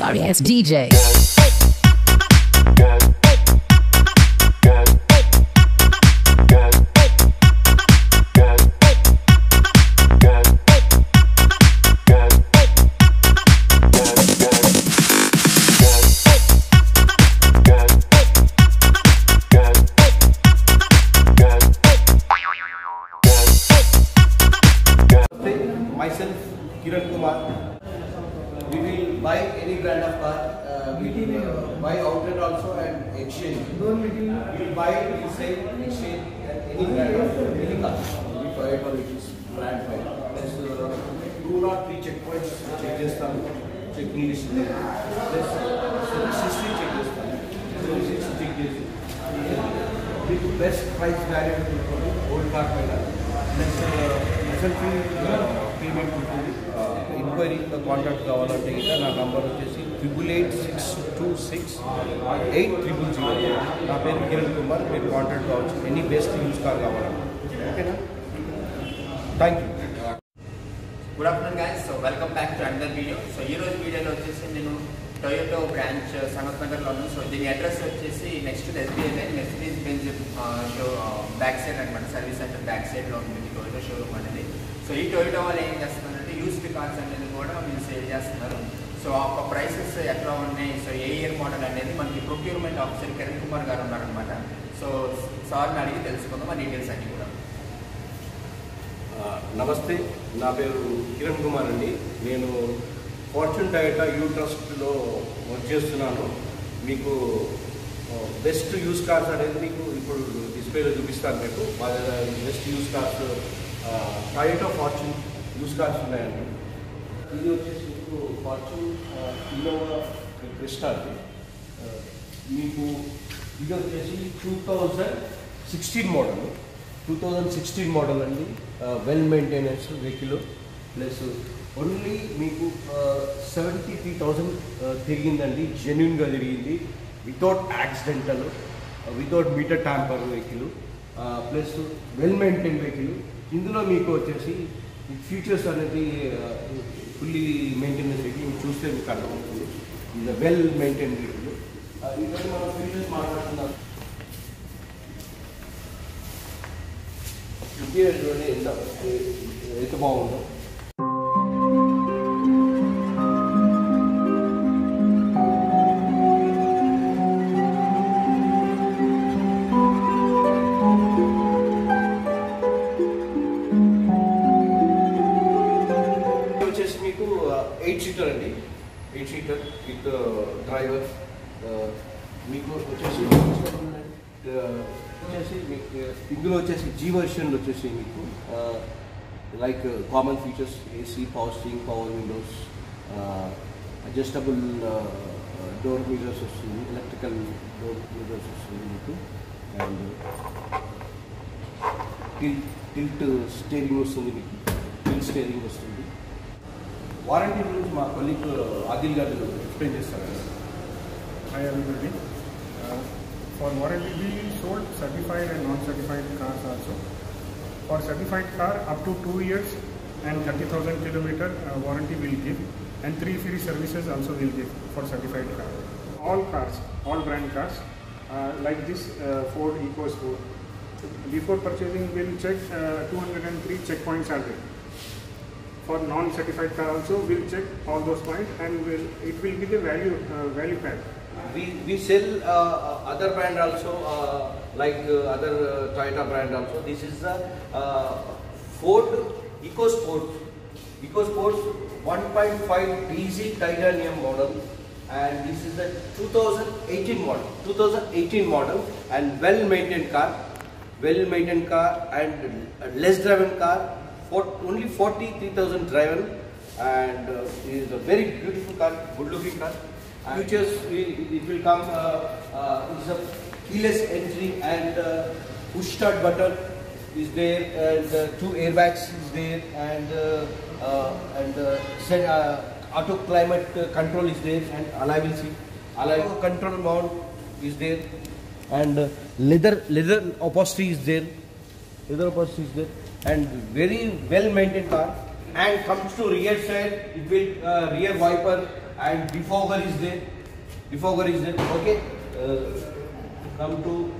sorry ass DJ. Myself, Kiran Kumar. We will buy any brand of car. We will buy outlet also and exchange. We will buy, resell, exchange any brand of any car. We buy it or it is brand buy. Do not be checkpoints. Check this time. Check English. Let's history check this time. Check this. With best price value for old car payment. Payment ఉంటుంది enquiry contact కావాలంటే ఇంకా నా number వచ్చేసి 8886268000. నా పేరు కిరణ్ కుమార్. మీరు contact కావచ్చు. Any best use car కావాలంటే. ఓకేనా? Thank you. Good afternoon guys. So welcome back to another video. So ఈరోజు వీడియోలో వచ్చేసి నేను టొయోటో బ్రాంచ్ సనత్ నగర్లో ఉన్నాను. సో దీని అడ్రస్ వచ్చేసి next SBI Mercedes Benz show back side అనమాట. సర్వీస్ సెంటర్ బ్యాక్ సైడ్లో ఉంటుంది టొయోటో షోరూమ్ అనేది. సో ఈ టొయోటో వాళ్ళు ఏం చేస్తున్నారంటే యూస్డ్ కార్స్ అనేది కూడా మీరు సేల్ చేస్తున్నారు. సో ఆ ప్రైసెస్ ఎట్లా ఉన్నాయి, సో ఏ ఇయర్ మోడల్ అనేది మనకి ప్రొక్యూర్మెంట్ ఆఫీసర్ కిరణ్ కుమార్ గారు ఉన్నారనమాట. సో సార్ని అడిగి తెలుసుకుందాం ఆ డీటెయిల్స్ అన్ని కూడా. నమస్తే, నా పేరు కిరణ్ కుమార్ అండి. నేను ఫార్చ్యూన్ టయోటా యూ ట్రస్ట్లో వర్క్ చేస్తున్నాను. మీకు బెస్ట్ యూస్ కార్స్ అనేది మీకు ఇప్పుడు డిస్ప్లేలో చూపిస్తాను. మీకు మా దగ్గర best use cars Toyota fortune use cars ఉన్నాయండి. ఇది వచ్చేసి మీకు ఫార్చ్యూన్ ఇన్నోవా క్రిస్టా అండి. మీకు ఇది వచ్చేసి 2016 మోడల్. 2016 మోడల్ అండి. Well maintenance vehicle. Plus only మీకు 73,000 తిరిగిందండి. జెన్యున్గా తిరిగింది. Without accidental, without meter tamper vehicle. Plus well maintain vehicle. ఇందులో మీకు వచ్చేసి ఫీచర్స్ అనేది ఫుల్లీ మెయింటెనెన్స్ వెహికల్. చూస్తే మీకు అర్థమవుతుంది. ఇది వెల్ మెయింటైన్ వెహికల్. ఇవన్నీ మనం ఫీచర్స్ మాట్లాడుతున్నాం. ఇంటీరియర్ చూడండి ఎంత బాగుందో. వచ్చేసి మీకు 8 సీటర్ అండి. 8 సీటర్ విత్ డ్రైవర్. మీకు వచ్చేసి మీకు ఇందులో వచ్చేసి జీ వర్షన్ వచ్చేసి మీకు like common features AC, power steering, power Windows, adjustable door mirrors వస్తుంది, ఎలక్ట్రికల్ డోర్ మిర్రర్స్ వస్తుంది మీకు. అండ్ టిల్ట్ స్టీరింగ్ వస్తుంది మీకు. టిల్ట్ స్టీరింగ్ వస్తుంది. వారంటీ గురించి మా కొలీగ్ ఆదిల్ గారు ఎక్స్ప్లెయిన్ చేస్తారు. Hi everybody. For warranty we sold certified and non-certified cars also. For certified car up to 2 years and 30,000 kilometer warranty will give, and 3 free services also will give for certified car. All cars, all brand cars like this Ford EcoSport. Before purchasing we'll check 203 checkpoints are there. For non-certified car also we'll check all those points and it will be the value pack. We sell other brand also like other Toyota brand also. This is the Ford EcoSport. EcoSport 1.5 diesel titanium model, and this is the 2018 model. 2018 model and well maintained car and less driven car. For only 43,000 driven, and it is a very beautiful car, good looking car. Features, it will come, it's a keyless entry and push start button is there, and 2 airbags is there, and auto climate control is there, and alloy wheel seat, alloy control mount is there, and leather upholstery is there, and very well maintained car. and comes to rear side, it will rear wiper and defogger is there. Okay. Come to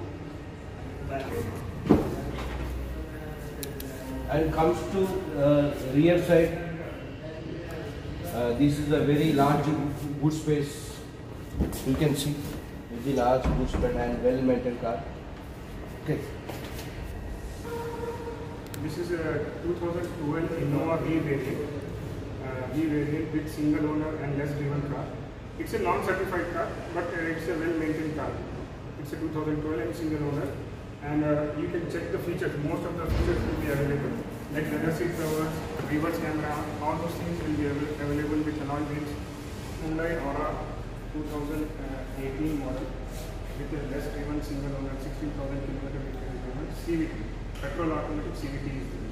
and comes to rear side. This is a very large boot space. You can see very large boot space and well maintained car. Okay. This is a 2012 Innova V variant with single owner and less driven car. It's a non-certified car, but it's a well-maintained car. It's a 2012 and single owner, and you can check the features. Most of the features will be available, like leather seat covers, reverse camera. All those things will be available with alloy wheels. Hyundai Aura 2018 model with a less driven single owner, 16,000 km driven CVT. Petrol automatic CVT is there.